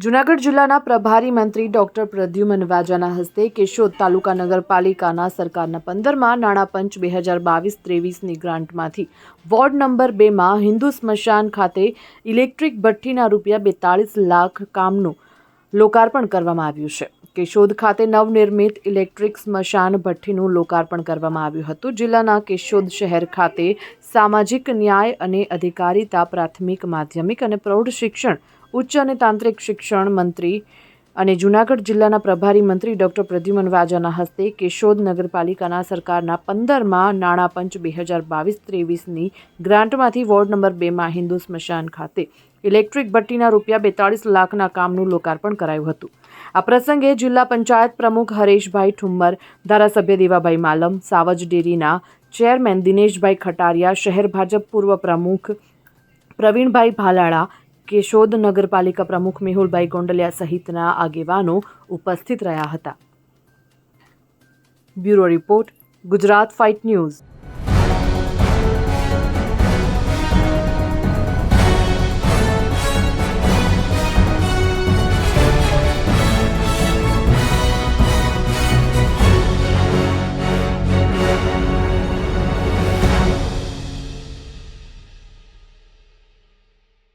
જૂનાગઢ જિલ્લાના પ્રભારી મંત્રી ડોક્ટર પ્રદ્યુમન વાજાના હસ્તે કેશોદ તાલુકા નગરપાલિકાના સરકારના 15મા નાણાં પંચ 2022-23ની ગ્રાન્ટમાંથી વોર્ડ નંબર 2માં હિન્દુ સ્મશાન ખાતે ઇલેક્ટ્રિક ભઠ્ઠીના ₹42 લાખ કામનું લોકાર્પણ કરવામાં આવ્યું છે. કેશોદ ખાતે નવનિર્મિત ઇલેક્ટ્રિક સ્મશાન ભઠ્ઠીનું લોકાર્પણ કરવામાં આવ્યું હતું. જિલ્લાના કેશોદ શહેર ખાતે સામાજિક ન્યાય અને અધિકારીતા પ્રાથમિક માધ્યમિક અને પ્રૌઢ શિક્ષણ ઉચ્ચ અને તાંત્રિક શિક્ષણ મંત્રી અને જૂનાગઢ જિલ્લાના પ્રભારી મંત્રી ડોક્ટર પ્રદ્યુમન વાજાના હસ્તે કેશોદ નગરપાલિકાના સરકારના 15મા નાણાં પંચ 2022-23ની ગ્રાન્ટમાંથી વોર્ડ નંબર 2માં હિન્દુ સ્મશાન ખાતે ઇલેક્ટ્રિક ભઠ્ઠીના ₹42 લાખના કામનું લોકાર્પણ કરાયું હતું. આ પ્રસંગે જિલ્લા પંચાયત પ્રમુખ હરેશભાઈ ઠુમ્મર, ધારાસભ્ય દેવાભાઈ માલમ, સાવજ ડેરીના ચેરમેન દિનેશભાઈ ખટારિયા, શહેર ભાજપ પૂર્વ પ્રમુખ પ્રવીણભાઈ ભાલાળા, કેશોદ નગરપાલિકા પ્રમુખ મેહુલભાઈ ગોંડલિયા સહિતના આગેવાનો ઉપસ્થિત રહ્યા હતા. Bureau report, Gujarat fight news.